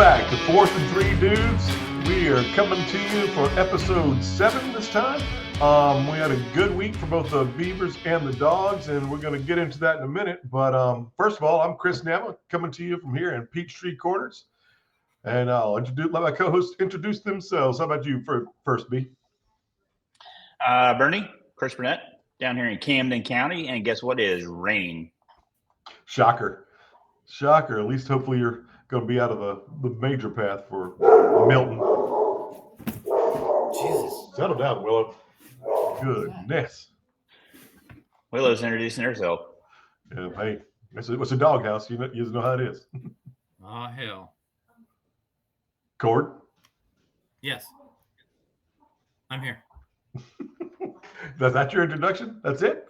back to 4th and 3 Dudes. We are coming to you for episode 7 this time. We had a good week for both the Beavers and the Dawgs, and we're going to get into that in a minute. But first of all, I'm Chris Nama, coming to you from here in Peachtree Corners. And I'll let my co-hosts introduce themselves. How about you first, B? Bernie, Chris Burnett, down here in Camden County, and guess what? It is raining. Shocker. At least hopefully you're going to be out of the major path for Milton. Jesus. Settle down, Willow. Goodness. Willow's introducing herself. Yeah, hey, it's a doghouse. You know how it is. Oh, hell. Cord? Yes. I'm here. That's your introduction? That's it?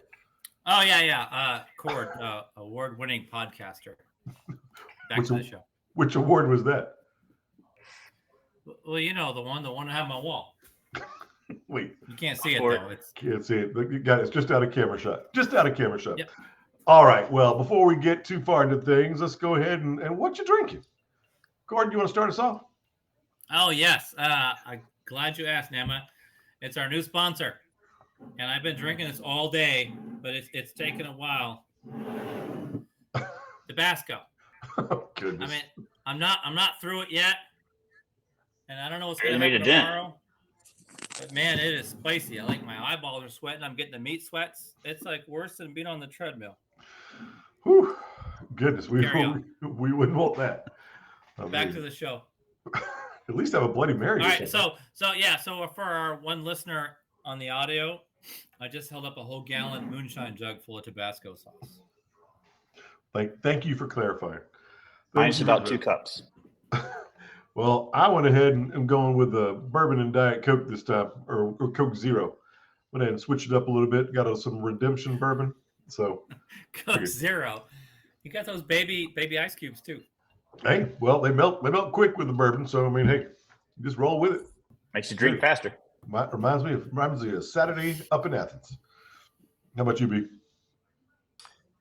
Oh, yeah. Cord, award-winning podcaster. Back to the show. Which award was that? Well, you know, the one I have on my wall. Wait. You can't see it, Cord. though. Can't see it. You got it. It's just out of camera shot. Yep. All right. Well, before we get too far into things, let's go ahead and what you drinking? Cord, you want to start us off? Oh, yes. I'm glad you asked, Nama. It's our new sponsor. And I've been drinking this all day, but it's taken a while. Tabasco. Oh, goodness. I mean, I'm not through it yet. And I don't know what's going to Made a happen dent. tomorrow. But, man, it is spicy. I like my eyeballs are sweating. I'm getting the meat sweats. It's like worse than being on the treadmill. Whew. Goodness. We Carry on. wouldn't want that. Back to the show. At least have a Bloody Mary. All right. So for our one listener on the audio, I just held up a whole gallon moonshine jug full of Tabasco sauce. Thank you for clarifying. Mine's about 2 cups. Well, I went ahead and I'm going with the bourbon and Diet Coke this time, or Coke Zero. Went ahead and switched it up a little bit. Got some Redemption bourbon. So Coke Zero. You got those baby ice cubes too. Hey, well, they melt quick with the bourbon. So I mean, hey, just roll with it. Makes you drink faster. Reminds me of Saturday up in Athens. How about you, B?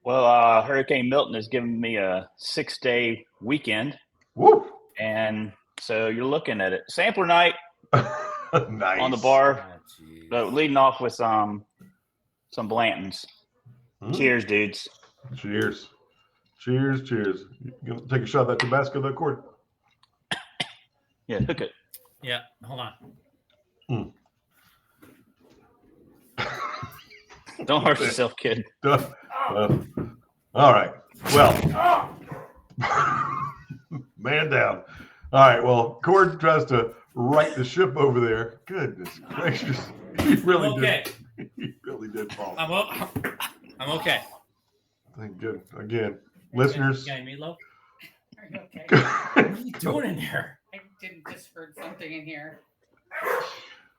Well, Hurricane Milton has given me a 6-day weekend. Woo! And so you're looking at it. Sampler night Nice. on the bar. Oh, So leading off with some Blantons. Cheers, dudes. Cheers. You gonna take a shot of that Tabasco, that Cord? Yeah, hook it. Yeah, hold on. Don't hurt yourself, kid. All right. Well, man down. All right. Well, Cord tries to right the ship over there. Goodness gracious. He really did. He really did fall. I'm okay. Thank goodness. Again, listeners. You got any meatloaf? Are you okay? What are you doing in there? I just heard something in here.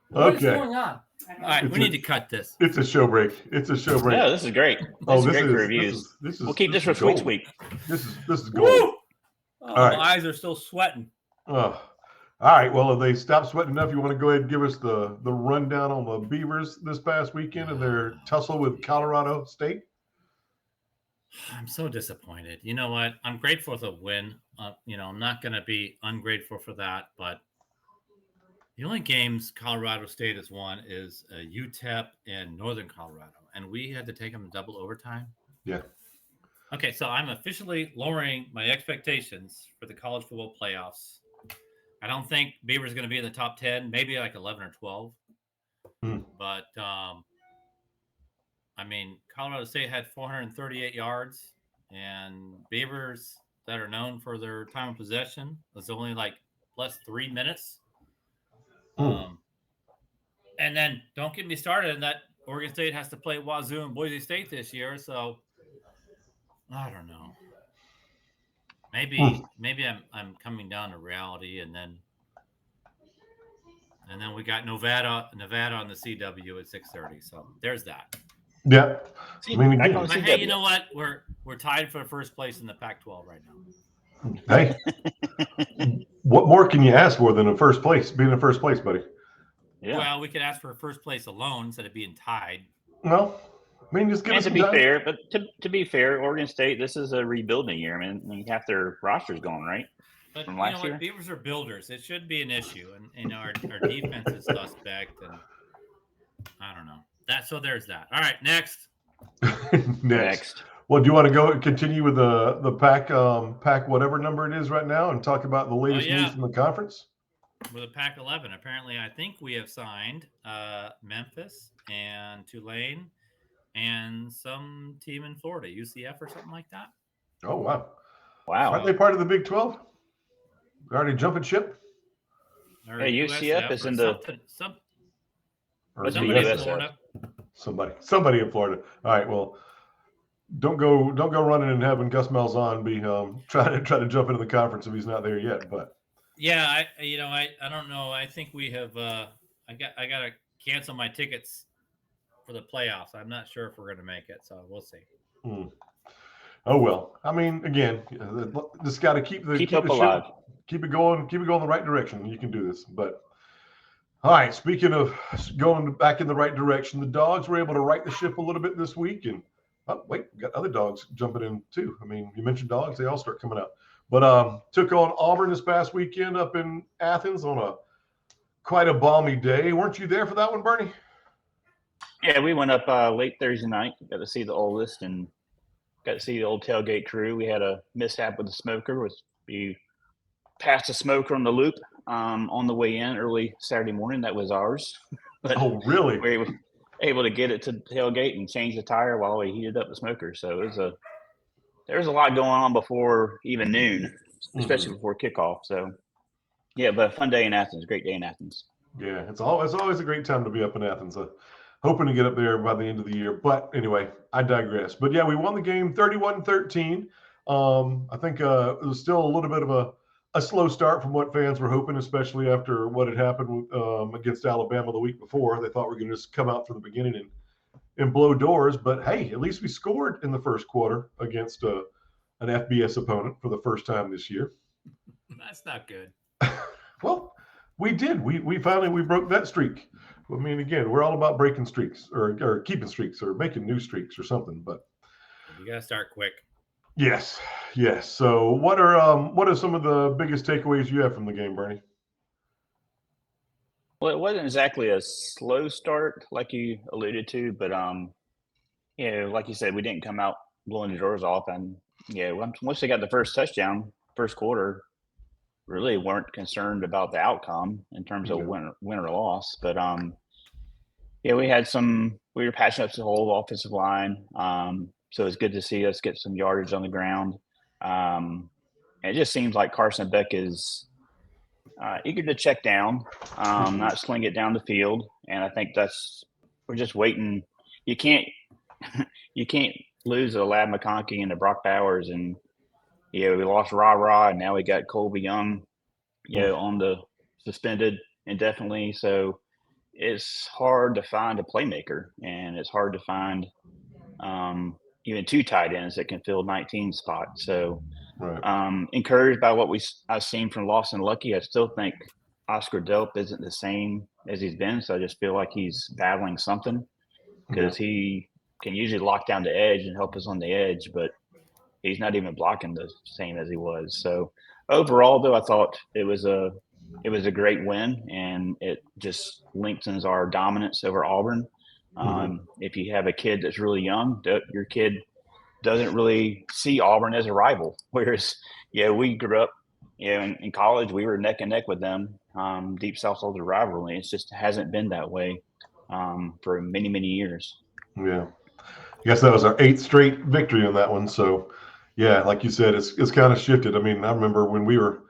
What is Okay. going on? I don't All right, It's we need to cut this. It's a show break. Yeah, this is great. This is great for reviews. This is We'll keep this for gold. Sweet Week. This is gold. Woo! Oh, All right. my eyes are still sweating. All right. Well, if they stop sweating enough, you want to go ahead and give us the rundown on the Beavers this past weekend and their tussle with Colorado State? I'm so disappointed. You know what? I'm grateful for the win. I'm not going to be ungrateful for that, but the only games Colorado State has won is UTEP and Northern Colorado, and we had to take them in double overtime. Yeah. Okay, so I'm officially lowering my expectations for the college football playoffs. I don't think Beavers going to be in the top 10, maybe like 11 or 12. But, Colorado State had 438 yards, and Beavers that are known for their time of possession was only like plus 3 minutes. And then don't get me started in that Oregon State has to play Wazoo and Boise State this year, so I don't know. Maybe I'm coming down to reality, and then we got Nevada on the CW at 6:30. So there's that. Yeah. See, I mean, back again, on But CW. hey, you know what? We're tied for first place in the Pac-12 right now. hey, what more can you ask for than a first place? Being in first place, buddy. Yeah. Well, we could ask for first place alone instead of being tied. Well, I mean, just give And us to some be time. fair, but to be fair, Oregon State, this is a rebuilding year. I mean, half their roster's gone, right? But from you know last what? year. Beavers are builders. It should be an issue, and our defense is suspect, and I don't know that. So there's that. All right, next. Next. Well, do you want to go continue with the pack whatever number it is right now and talk about the latest news from the conference? With a Pac 11, apparently, I think we have signed Memphis and Tulane and some team in Florida, UCF or something like that. Oh wow! Wow. Aren't they part of the Big 12? They're already jumping ship. Or Hey, UCF is in the somebody in USF. Florida. Somebody in Florida. All right. Well, don't go running and having Gus Malzahn be try to jump into the conference if he's not there yet. But yeah, I don't know. I think we have. I got to cancel my tickets for the playoffs. I'm not sure if we're going to make it, so we'll see. Oh well. I mean, again, just got to keep up alive. Keep it going the right direction. You can do this. But all right. Speaking of going back in the right direction, the Dogs were able to right the ship a little bit this week, and oh wait, we got other Dogs jumping in too. I mean, you mentioned Dogs; they all start coming out. But took on Auburn this past weekend up in Athens on quite a balmy day. Weren't you there for that one, Bernie? Yeah, we went up late Thursday night. Got to see the oldest and got to see the old tailgate crew. We had a mishap with the smoker. We passed a smoker on the loop on the way in early Saturday morning. That was ours. But oh, really? we were able to get it to the tailgate and change the tire while we heated up the smoker. So there was a lot going on before even noon, especially before kickoff. So, yeah, but a fun day in Athens. Great day in Athens. Yeah, it's always a great time to be up in Athens. Hoping to get up there by the end of the year. But anyway, I digress. But yeah, we won the game 31-13. I think it was still a little bit of a slow start from what fans were hoping, especially after what had happened against Alabama the week before. They thought we were going to just come out from the beginning and blow doors. But hey, at least we scored in the first quarter against an FBS opponent for the first time this year. That's not good. Well, we did. We finally broke that streak. I mean, again, we're all about breaking streaks or keeping streaks or making new streaks or something. But you got to start quick. Yes. So what are some of the biggest takeaways you have from the game, Bernie? Well, it wasn't exactly a slow start like you alluded to, but like you said, we didn't come out blowing the doors off, and once they got the first touchdown, first quarter, really weren't concerned about the outcome in terms of win or loss. But we were patching up the whole offensive line. So it's good to see us get some yardage on the ground. And it just seems like Carson Beck is eager to check down, not sling it down the field. And I think we're just waiting. You can't lose a Lad McConkey and a Brock Bowers, and we lost Ra, and now we got Colby Young, on the suspended indefinitely. So it's hard to find a playmaker, and it's hard to find even two tight ends that can fill 19 spots. So encouraged by what I've seen from Lawson Lucky. I still think Oscar Delp isn't the same as he's been. So I just feel like he's battling something, because he can usually lock down the edge and help us on the edge, but he's not even blocking the same as he was. So overall, though, I thought it was a great win, and it just lengthens our dominance over Auburn. If you have a kid that's really young, your kid doesn't really see Auburn as a rival. Whereas, we grew up, in college, we were neck and neck with them. Deep South Soldier rivalry. It just hasn't been that way for many, many years. Yeah, I guess that was our 8th straight victory on that one. So, yeah, like you said, it's kind of shifted. I mean, I remember when we were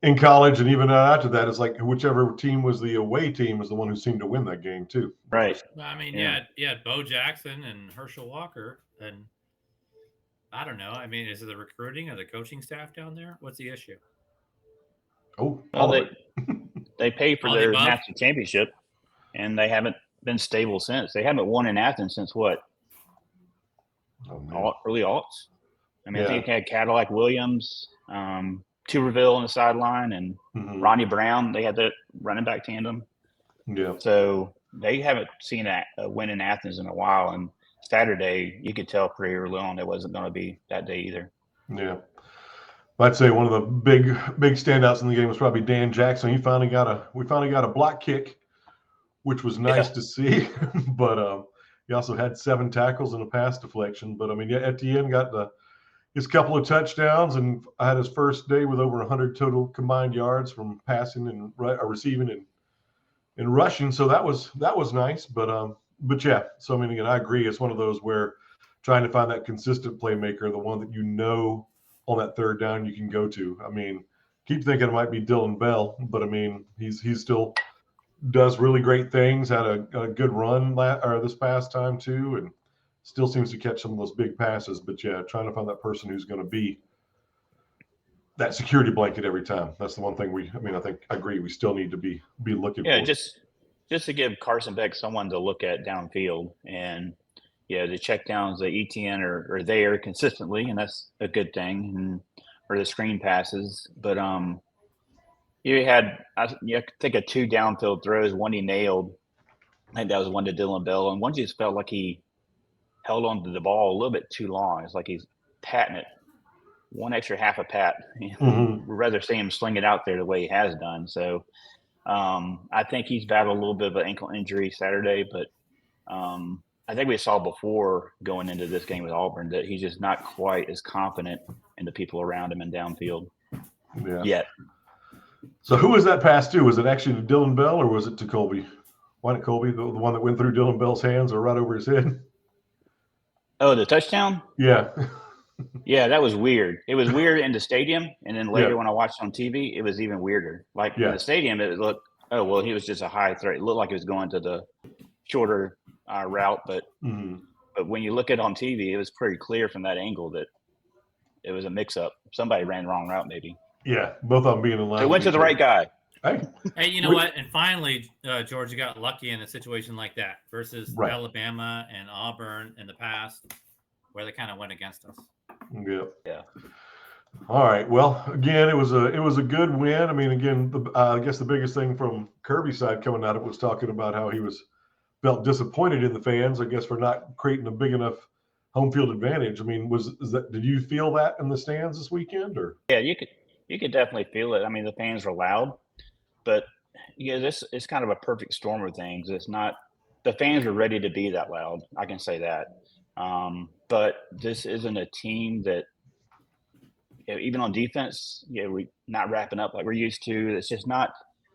in college, and even after that, it's like whichever team was the away team was the one who seemed to win that game too. Right. I mean, you had Bo Jackson and Herschel Walker, and I don't know. I mean, is it the recruiting or the coaching staff down there? What's the issue? Oh, well, they pay for their national championship, and they haven't been stable since. They haven't won in Athens since what? Early aughts. I mean, I think they had Cadillac Williams, Tuberville on the sideline, and Ronnie Brown. They had the running back tandem. Yeah. So they haven't seen a win in Athens in a while. And Saturday, you could tell pretty early on it wasn't going to be that day either. Yeah. I'd say one of the big standouts in the game was probably Dan Jackson. We finally got a block kick, which was nice to see. But he also had 7 tackles and a pass deflection. But I mean, yeah, Etienne got his couple of touchdowns and had his first day with over 100 total combined yards from passing and receiving and rushing. So that was nice. But yeah. So I mean, again, I agree. It's one of those where trying to find that consistent playmaker, the one that on that third down you can go to. I mean, keep thinking it might be Dylan Bell, but I mean, he's still does really great things. Had a good run this past time too, and still seems to catch some of those big passes. But yeah, trying to find that person who's going to be that security blanket every time. That's the one thing I think I agree. We still need to be looking for. Yeah, just to give Carson Beck someone to look at downfield, and the check downs, the ETN are there consistently, and that's a good thing. Or the screen passes, but you had, I think, of 2 downfield throws. One he nailed. I think that was one to Dylan Bell, and one just felt like he held on to the ball a little bit too long. It's like he's patting it one extra half a pat. Mm-hmm. We'd rather see him sling it out there the way he has done. So I think he's battled a little bit of an ankle injury Saturday, but I think we saw before going into this game with Auburn that he's just not quite as confident in the people around him in downfield yet. So who was that pass to? Was it actually to Dylan Bell or was it to Colby? Why not Colby, the one that went through Dylan Bell's hands or right over his head? Oh, the touchdown? Yeah. Yeah, that was weird. It was weird in the stadium, and then later when I watched on TV, it was even weirder. Like in the stadium, it looked, oh, well, he was just a high threat. It looked like he was going to the shorter route, but when you look at it on TV, it was pretty clear from that angle that it was a mix-up. Somebody ran the wrong route, maybe. Yeah, both of them being in line. They went to the right guy. Hey, you know what? And finally, Georgia got lucky in a situation like that versus Alabama and Auburn in the past, where they kind of went against us. Yeah. All right. Well, again, it was a good win. I mean, again, I guess the biggest thing from Kirby's side coming out of it was talking about how he felt disappointed in the fans, I guess, for not creating a big enough home field advantage. I mean, did you feel that in the stands this weekend, or? Yeah, you could definitely feel it. I mean, the fans were loud, but this is kind of a perfect storm of things. It's not the fans are ready to be that loud. I can say that. But this isn't a team that, even on defense, we're not wrapping up like we're used to. It's just not.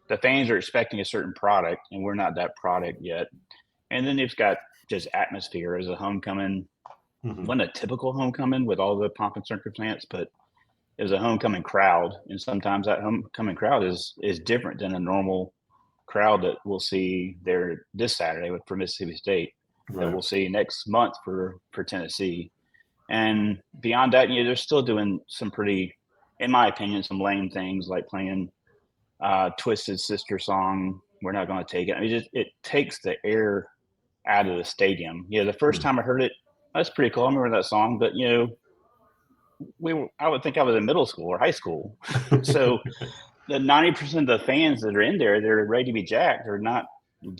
The fans are expecting a certain product, and we're not that product yet. And then they've got just atmosphere as a homecoming. Wasn't a typical homecoming with all the pomp and circumstance, but it was a homecoming crowd, and sometimes that homecoming crowd is different than a normal crowd that we'll see there this Saturday for Mississippi State. That we'll see next month for Tennessee. And beyond that, they're still doing some pretty, in my opinion, some lame things like playing Twisted Sister song. We're not going to take it. I mean, it takes the air out of the stadium. The first time I heard it, that's pretty cool. I remember that song, but I would think I was in middle school or high school. So the 90% of the fans that are in there, they're ready to be jacked. They're not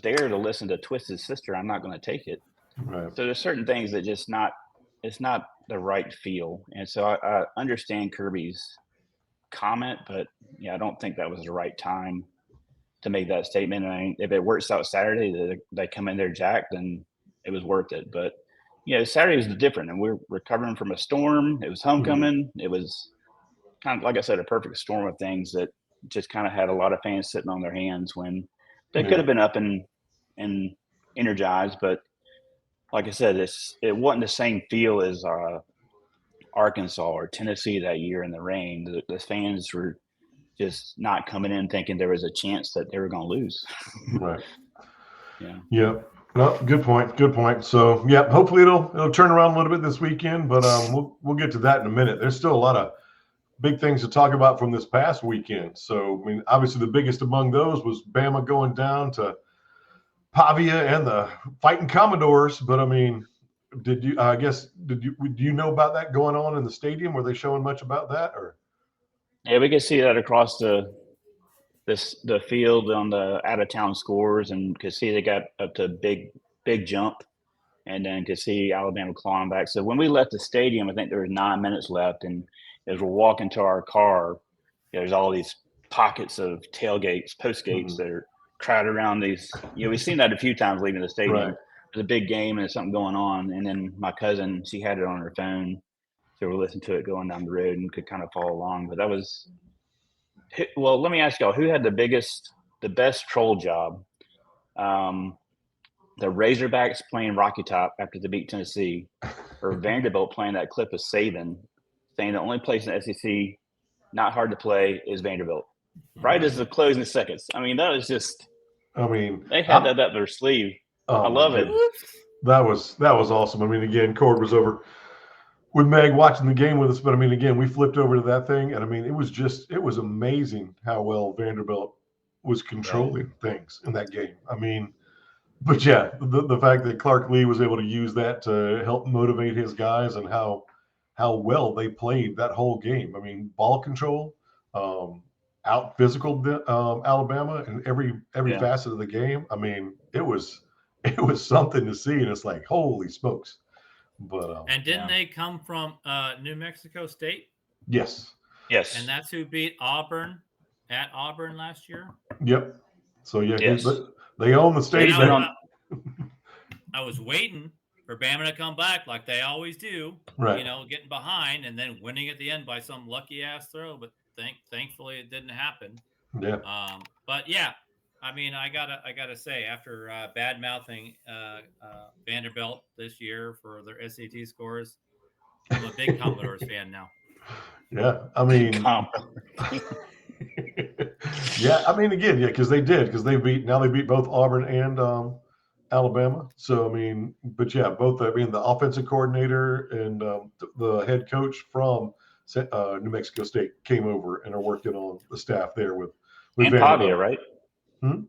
there to listen to Twisted Sister. I'm not going to take it. Right. So there's certain things that it's not the right feel. And so I understand Kirby's comment, but I don't think that was the right time to make that statement. I mean, if it works out Saturday, they come in there jacked, then it was worth it. But Saturday was different, and we're recovering from a storm. It was homecoming. It was kind of, like I said, a perfect storm of things that just kind of had a lot of fans sitting on their hands when they could have been up and energized. But like I said, it wasn't the same feel as Arkansas or Tennessee that year in the rain. The fans were just not coming in thinking there was a chance that they were going to lose. Right. Yeah. Yep. No, good point. Good point. So, hopefully it'll turn around a little bit this weekend, but we'll get to that in a minute. There's still a lot of big things to talk about from this past weekend. So, I mean, obviously the biggest among those was Bama going down to Pavia and the Fighting Commodores. But I mean, do you know about that going on in the stadium? Were they showing much about that, or? Yeah, we could see that across the field on the out of town scores, and could see they got up to big jump, and then could see Alabama clawing back. So when we left the stadium, I think there was 9 minutes left, and as we're walking to our car, there's all these pockets of tailgates, post gates that are crowded around these. We've seen that a few times leaving the stadium. Right. There's a big game and there's something going on, and then my cousin, she had it on her phone, so we're listening to it going down the road and could kind of follow along. But that was well. Let me ask y'all, who had the best troll job? The Razorbacks playing Rocky Top after they beat Tennessee, or Vanderbilt playing that clip of Saban saying the only place in the SEC not hard to play is Vanderbilt. Right as the closing seconds. I mean, that was just. I mean, they had that up their sleeve. I love it. That was awesome. I mean, again, Cord was over with Meg watching the game with us, but I mean, again, we flipped over to that thing, and I mean, it was amazing how well Vanderbilt was controlling things in that game. I mean, but yeah, the fact that Clark Lee was able to use that to help motivate his guys and how well they played that whole game. I mean, ball control, out physical Alabama in every facet of the game. I mean, it was something to see, and it's like, holy smokes. But and didn't they come from New Mexico State? Yes. And that's who beat Auburn at Auburn last year. Yep. So yeah, they own the state. I was waiting for Bama to come back like they always do, right? Getting behind and then winning at the end by some lucky ass throw. But thankfully it didn't happen. Yeah. But yeah, I mean, I gotta say, after bad mouthing Vanderbilt this year for their SAT scores, I'm a big Commodores fan now. Yeah, I mean, yeah, I mean, again, because they beat both Auburn and Alabama. So I mean, but yeah, both. I mean, the offensive coordinator and the head coach from New Mexico State came over and are working on the staff there with Pavia, right? Hmm?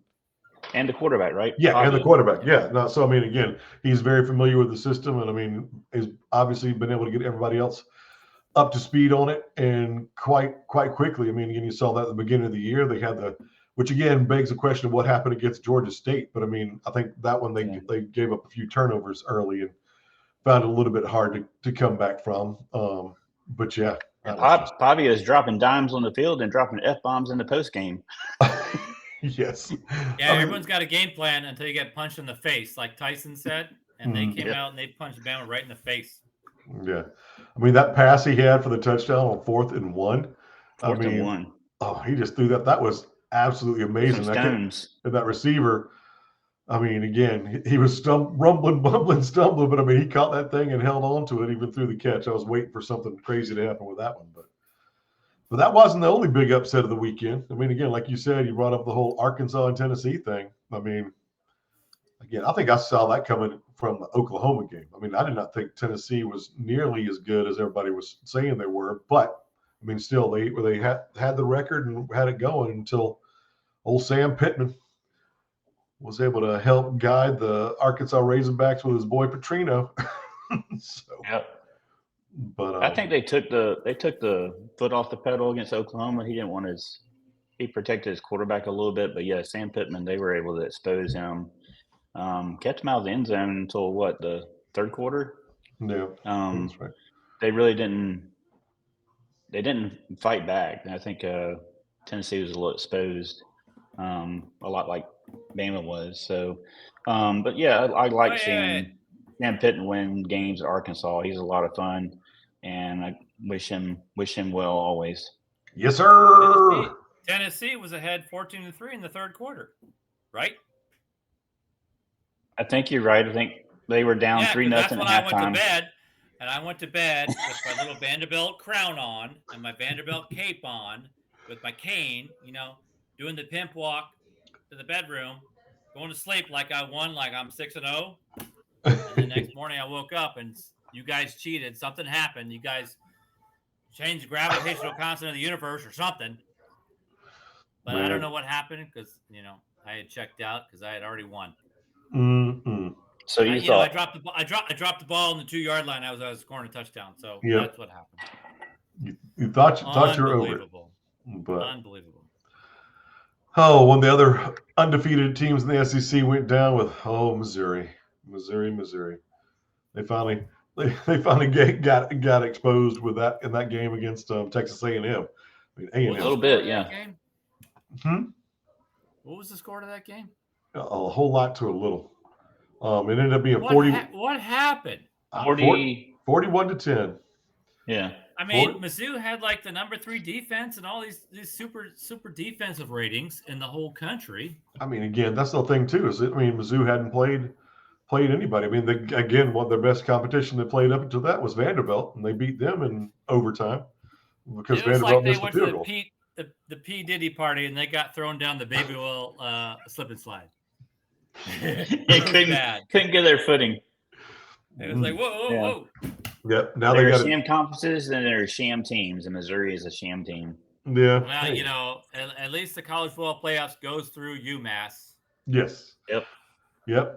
And the quarterback, right? Yeah, Pavia. and the quarterback. Yeah. No, so I mean, again, he's very familiar with the system, and I mean, he's obviously been able to get everybody else up to speed on it, and quite quickly. I mean, again, you saw that at the beginning of the year. They had which again begs the question of what happened against Georgia State. But I mean, I think that one they gave up a few turnovers early and found it a little bit hard to come back from. But yeah, Pavia is dropping dimes on the field and dropping F-bombs in the post game. Yes. Yeah, everyone's got a game plan until you get punched in the face, like Tyson said, and they came out and they punched Bama right in the face. Yeah, I mean, that pass he had for the touchdown on 4th and 1. Oh, he just threw that. That was absolutely amazing. That receiver. I mean, again, he was rumbling, bumbling, stumbling, but I mean, he caught that thing and held on to it even through the catch. I was waiting for something crazy to happen with that one, but that wasn't the only big upset of the weekend. I mean, again, like you said, you brought up the whole Arkansas and Tennessee thing. I mean, again, I think I saw that coming from the Oklahoma game. I mean, I did not think Tennessee was nearly as good as everybody was saying they were, but I mean, still they had the record and had it going until old Sam Pittman was able to help guide the Arkansas Razorbacks with his boy Petrino. But I think they took the foot off the pedal against Oklahoma. He protected his quarterback a little bit, but yeah, Sam Pittman, they were able to expose him. Kept him out of the end zone until the third quarter. Yeah, that's right. They really didn't fight back. And I think Tennessee was a little exposed, a lot like Bama was. So, but yeah, I like seeing Sam Pittman win games at Arkansas. He's a lot of fun, and I wish him well always. Yes, sir. Tennessee was ahead 14-3 in the third quarter, right? I think you're right. I think they were down 3-0 at halftime. I went to bed with my little Vanderbilt crown on and my Vanderbilt cape on with my cane, doing the pimp walk to the bedroom, going to sleep like I won, like I'm 6-0. And the next morning I woke up and you guys cheated. Something happened. You guys changed the gravitational constant of the universe or something. But I don't know what happened because, I had checked out because I had already won. Mm-hmm. So you thought I dropped the ball on the 2-yard line. I was scoring a touchdown. So that's what happened. You thought you were over it. But unbelievable. Oh, one of the other undefeated teams in the SEC went down with Missouri. They finally they finally got exposed with that in that game against Texas A&M. I mean, What was A the little A&M. score bit, of that yeah. game? What was the score to that game? A whole lot to a little. It ended up being What happened? 41-10. Yeah. I mean, 40 Mizzou had like the number 3 defense and all these super defensive ratings in the whole country. I mean, again, that's the thing too. Mizzou hadn't played anybody. I mean, again, one of their best competition they played up until that was Vanderbilt, and they beat them in overtime because It was like Vanderbilt they missed the went to field goal. the P Diddy party and they got thrown down the baby oil slip and slide. It couldn't get their footing. It was like whoa. Yep. Now There they are got sham conferences and there are sham teams, and Missouri is a sham team. Yeah. Well, Hey. you know, at least the college football playoffs goes through UMass. Yes. Yep.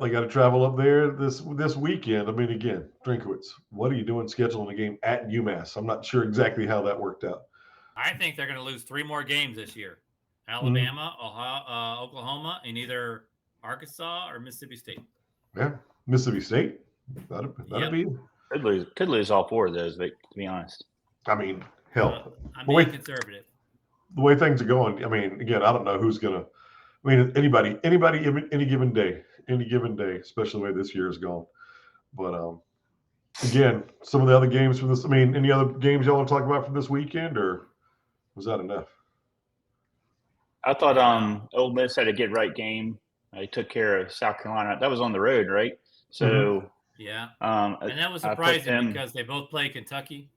They got to travel up there this weekend. I mean, again, Drinkowitz, what are you doing scheduling a game at UMass? I'm not sure exactly how that worked out. I think they're going to lose 3 more games this year: Alabama, Ohio, Oklahoma, and either Arkansas or Mississippi State. Yeah, Mississippi State. That'd Yep. be. Could lose all 4 of those, but to be honest. I mean, hell, I'm the way being conservative. the way things are going. I mean, again, I don't know who's gonna. I mean, anybody, any given day, especially the way this year is going. But again, some of the other games from this. I mean, any other games y'all want to talk about from this weekend, or was that enough? I thought Ole Miss had a get right game. They took care of South Carolina. That was on the road, right? So Yeah. and And that was surprising because they both play Kentucky.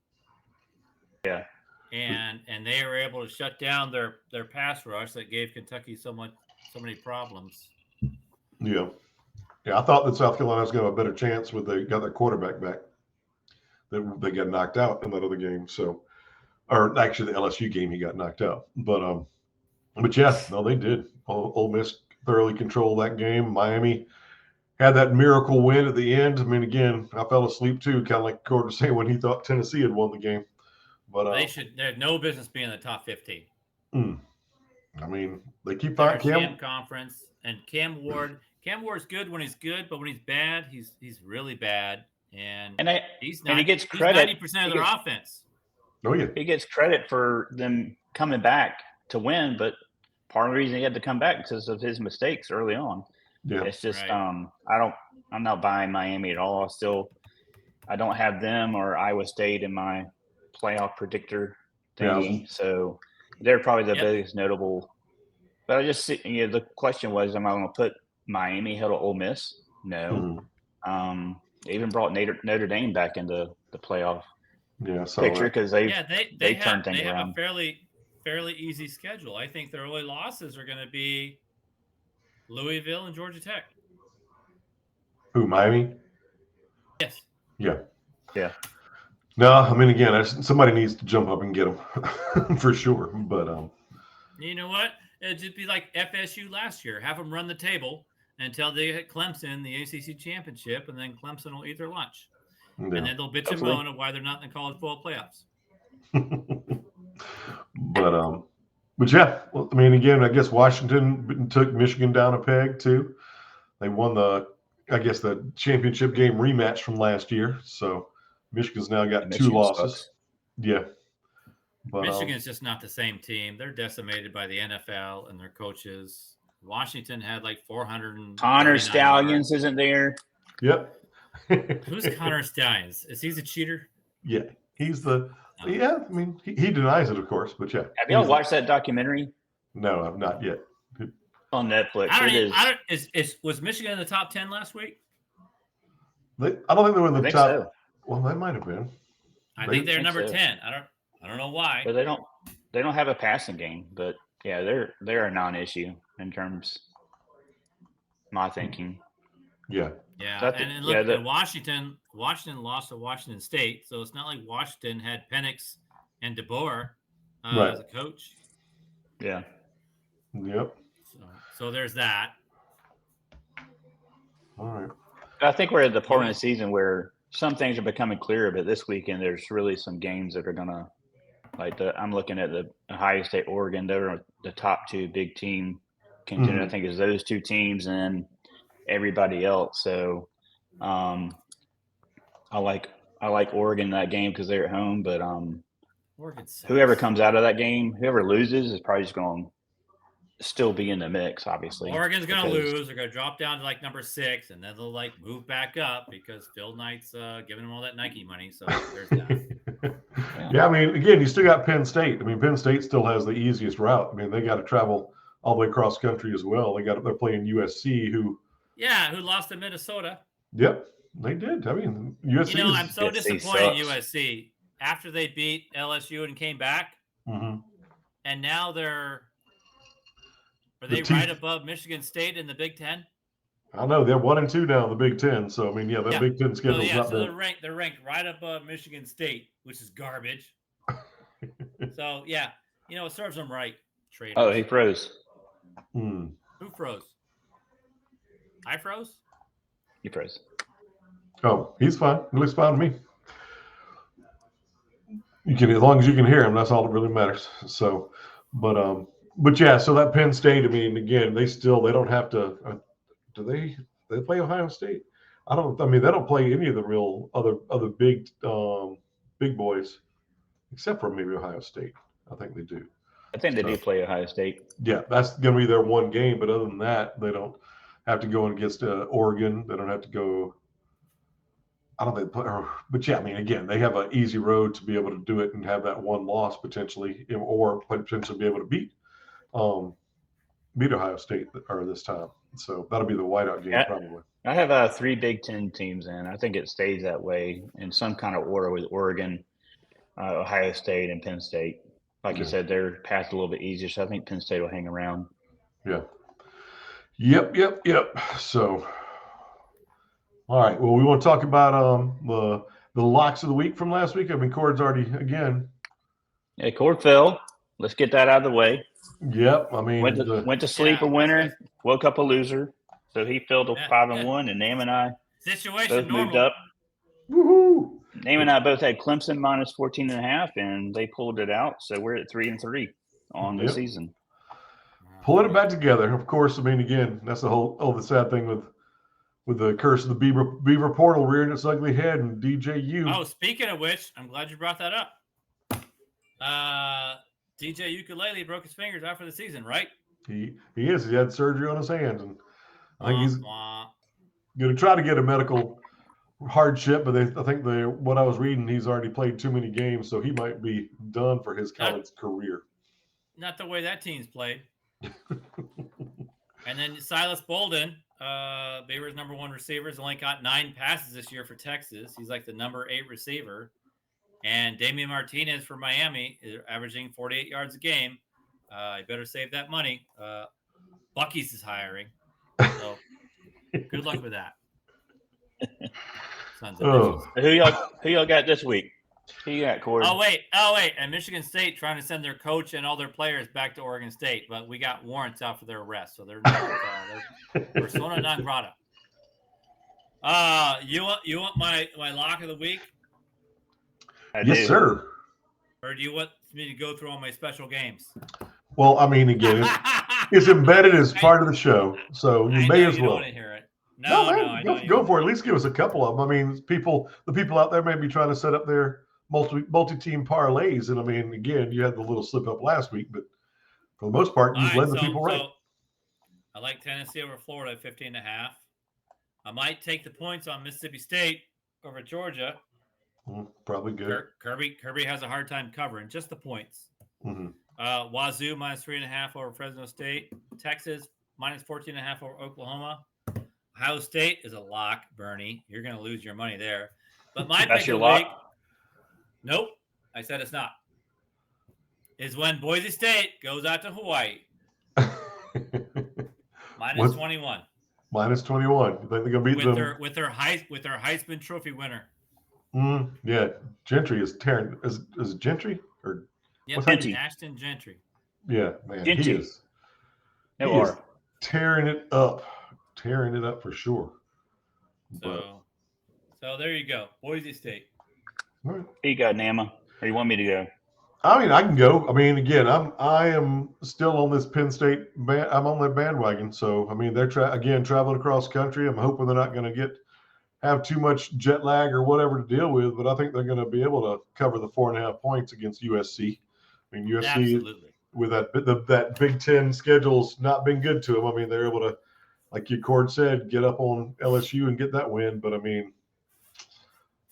Yeah. And they were able to shut down their pass rush that gave Kentucky so many problems. Yeah. I thought that South Carolina was going to have a better chance with they got their quarterback back. They got knocked out in that other game. So, or actually the LSU game, he got knocked out. But yeah, no, they did. Ole Miss thoroughly controlled that game. Miami had that miracle win at the end. I mean, again, I fell asleep too, kind of like Cord was saying when he thought Tennessee had won the game. But they have no business being in the top 15. I mean, they keep They're finding a sham conference, and Cam Ward's good when he's good, but when he's bad, he's really bad. And he's not. And he gets credit. 90% of their offense. Oh yeah, he gets credit for them coming back to win, but part of the reason he had to come back because of his mistakes early on. Yeah, it's just right. I'm not buying Miami at all. I don't have them or Iowa State in my playoff predictor thingy. Yeah. So they're probably the biggest notable. But I just the question was, am I going to put Miami ahead of Ole Miss? No. They even brought Notre Dame back into the playoff picture because they turned things around. They have a fairly easy schedule. I think their only losses are going to be Louisville and Georgia Tech. Who, Miami? Yes. Yeah. No, I mean, again, somebody needs to jump up and get them for sure. But you know what? It'd just be like FSU last year. Have them run the table until they hit Clemson, the ACC championship, and then Clemson will eat their lunch. Yeah. And then they'll bitch and moan of why they're not in the college football playoffs. But yeah, well, I mean, again, I guess Washington took Michigan down a peg too. They won the championship game rematch from last year. So Michigan's now got 2 losses. Sucks. Yeah. But, Michigan's just not the same team. They're decimated by the NFL and their coaches. Washington had like 400. Connor Stallions isn't there. Yep. Who's Connor Stallions? Is he the cheater? Yeah, he's the. Yeah, I mean, he denies it, of course, but yeah. Have y'all watched that documentary? No, I've not yet. On Netflix. Was Michigan in the top 10 last week? I don't think they were in the top. So. Well, they might have been. I think they're number 10. I don't know why. But they don't have a passing game. But yeah, they're a non-issue in terms of my thinking. Yeah. Yeah, and look, at Washington lost to Washington State, so it's not like Washington had Penix and DeBoer as a coach. Yeah. Yep. So there's that. All right. I think we're at the point of the season where some things are becoming clearer, but this weekend there's really some games that are gonna I'm looking at the Ohio State, Oregon. They're the top 2 big team contender. I think is those 2 teams and everybody else. So I like I like Oregon in that game because they're at home. But Oregon sucks. whoever comes out of that game, whoever loses is probably just going to still be in the mix, obviously. Oregon's going to because- lose. They're going to drop down to like number 6, and then they'll like move back up because Phil Knight's giving them all that Nike money. So there's that. Yeah, I mean, again, you still got Penn State. I mean, Penn State still has the easiest route. I mean, they got to travel all the way across country as well. They're playing USC, who lost to Minnesota. Yep, they did. I mean, USC. You know, I'm so USC disappointed in sucks. USC after they beat LSU and came back, and now are they right above Michigan State in the Big Ten? I know they're 1-2 now in the Big Ten. So I mean, that Big Ten schedule is not so bad. they're ranked right above Michigan State, which is garbage. So yeah, you know, it serves them right. Traders. Oh, he froze. Who froze? I froze. He froze. Oh, he's fine. He looks fine to me. You can, as long as you can hear him, that's all that really matters. So, but yeah. So that Penn State. I mean, again, they don't have to. Do they play Ohio State? I mean, they don't play any of the real other big boys, except for maybe Ohio State. I think they do. I think they do play Ohio State. Yeah, that's going to be their one game. But other than that, they don't have to go against Oregon. They don't have to go. I don't think, but yeah, I mean, again, they have an easy road to be able to do it and have that one loss potentially, or potentially be able to beat Ohio State or this time. So that'll be the whiteout game probably. I have 3 Big Ten teams in. I think it stays that way in some kind of order with Oregon, Ohio State, and Penn State. Like you said, their path a little bit easier, so I think Penn State will hang around. Yeah. Yep. So, all right. Well, we want to talk about the locks of the week from last week. I mean, Cord's already again. Yeah, Cord fell. Let's get that out of the way. Yep. I mean, went to sleep a winner, woke up a loser. So he fell to 5-1, and Nam and I both moved up. Woohoo! Nam and I both had Clemson minus 14.5, and they pulled it out. So we're at 3-3 on the season. Pulling it back together. Of course, I mean, again, that's the sad thing with the curse of the Beaver portal rearing its ugly head and DJU. Oh, speaking of which, I'm glad you brought that up. DJ Ukulele broke his fingers after the season, right? He is. He had surgery on his hands, and I think he's going to try to get a medical hardship. But I think what I was reading, he's already played too many games, so he might be done for his college career. Not the way that team's played. And then Silas Bolden, Beavers' number 1 receiver, has only got 9 passes this year for Texas. He's like the number 8 receiver. And Damian Martinez for Miami is averaging 48 yards a game. You better save that money. Buc-ee's is hiring. So good luck with that. Sons of bitches. Who y'all got this week? Who you got, Corey? Oh wait. And Michigan State trying to send their coach and all their players back to Oregon State, but we got warrants out for their arrest, so they're not persona non grata. You want my lock of the week? Yes, sir. Or do you want me to go through all my special games? Well, I mean, again, it's embedded as part of the show, so you may as well. You don't want to hear it. No, go for it. At least give us a couple of them. I mean, the people out there may be trying to set up their multi-team parlays, and I mean, again, you had the little slip up last week, but for the most part, you've led the people right. So I like Tennessee over Florida at 15.5. I might take the points on Mississippi State over Georgia. Probably good. Kirby has a hard time covering just the points. Mm-hmm. Wazoo minus 3.5 over Fresno State. Texas minus 14.5 over Oklahoma. Ohio State is a lock, Bernie. You're going to lose your money there. But my pick of the week, nope, I said it's not, is when Boise State goes out to Hawaii. Minus 21. Minus 21. You think they're going to beat them? With their Heisman Trophy winner. Yeah, Gentry is tearing. Is it Gentry or? Yeah, Ashton Gentry. Yeah, man, Gentry. he is tearing it up for sure. So there you go, Boise State. All right. Here you go, Nama. Or you want me to go? I mean, I can go. I mean, again, I am still on this Penn State. I'm on that bandwagon. So I mean, they're traveling across country. I'm hoping they're not going to have too much jet lag or whatever to deal with, but I think they're going to be able to cover the 4.5 points against USC. I mean, USC Absolutely. with that Big Ten schedule's not been good to them. I mean, they're able to, like your Cord said, get up on LSU and get that win. But I mean,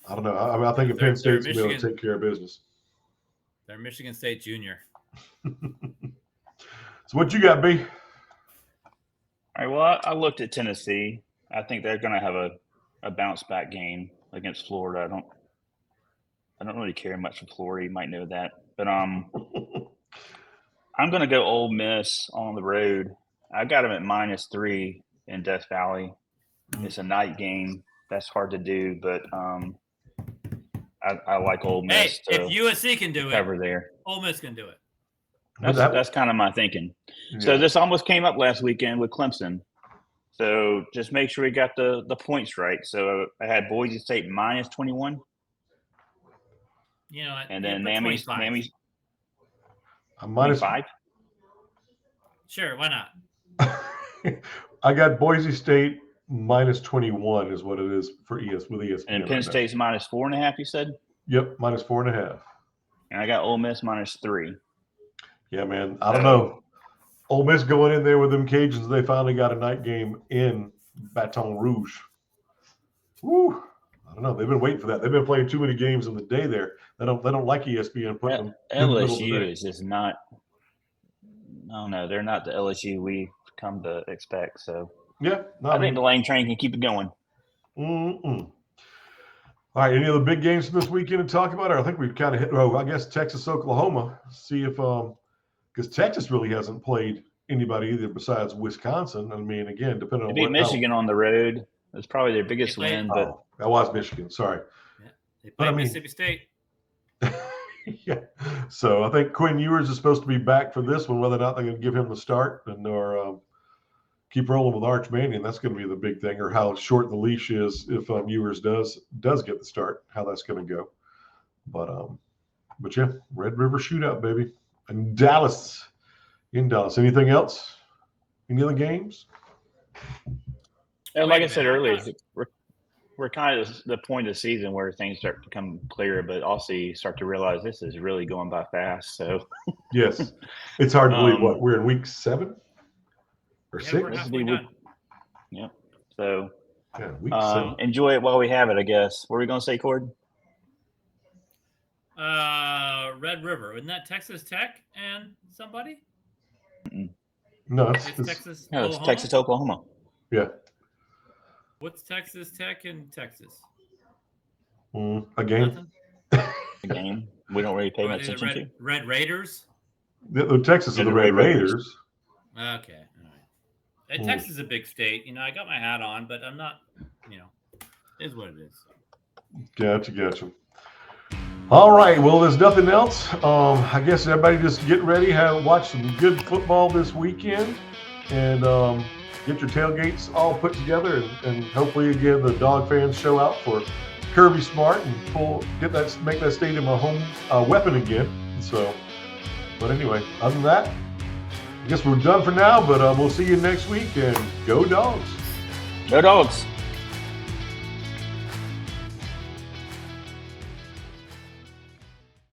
I don't know. I think Penn State's going to be able to take care of business. They're Michigan State junior. So what you got, B? All right. Well, I looked at Tennessee. I think they're going to have a bounce back game against Florida. I don't really care much for Florida. You might know that, but I'm going to go Ole Miss on the road. I got them at -3 in Death Valley. It's a night game. That's hard to do, but I like Ole Miss. Hey, if USC can do it, cover there, Ole Miss can do it. That's kind of my thinking. Yeah. So this almost came up last weekend with Clemson. So just make sure we got the points right. So I had Boise State -21. You know, And then Miami's Miami's -5. Sure, why not? I got Boise State -21 is what it is for with ESPN. And Penn State's -4.5. You said? Yep, -4.5. And I got Ole Miss -3. Yeah, man. I don't know. Ole Miss going in there with them Cajuns. They finally got a night game in Baton Rouge. Woo! I don't know. They've been waiting for that. They've been playing too many games in the day there. They don't like ESPN putting them. LSU is just not. I don't know. They're not the LSU we come to expect. So Yeah, I think the Lane train can keep it going. All right. Any other big games from this weekend to talk about? Or I think we've kind of hit. Oh, I guess Texas, Oklahoma. See if because Texas really hasn't played anybody either besides Wisconsin. I mean, again, depending on They beat Michigan on the road. It's probably their biggest win, but that was Michigan. Sorry. Yeah, they played Mississippi State. Yeah. So I think Quinn Ewers is supposed to be back for this one. Whether or not they're going to give him the start or keep rolling with Arch Manning, that's going to be the big thing. Or how short the leash is if Ewers does get the start. How that's going to go. But yeah, Red River Shootout, baby, in Dallas. Anything else? Any other games? And like I said earlier, we're kind of the point of the season where things start to become clearer, but also you start to realize this is really going by fast. So yes, it's hard to believe we're in week 7 or 6. We're halfway done. Yeah. So week 7. Enjoy it while we have it, I guess. What are we going to say, Cord? Red River. Isn't that Texas Tech and somebody? No, It's Texas. No, it's Oklahoma? Texas, Oklahoma. Yeah. What's Texas Tech in Texas? A game. Nothing? A game we don't really pay much The attention to. Red Raiders. The Texas are the Red Raiders. Okay, all right. And Texas is a big state. You know, I got my hat on, but I'm not. You know, it is what it is. Gotcha. All right. Well, there's nothing else. I guess everybody just get ready. Watch some good football this weekend, and get your tailgates all put together, and hopefully you get the Dog fans show out for Kirby Smart and make that stadium a home weapon again. So, but anyway, other than that, I guess we're done for now. But we'll see you next week, and go Dogs. Go Dogs.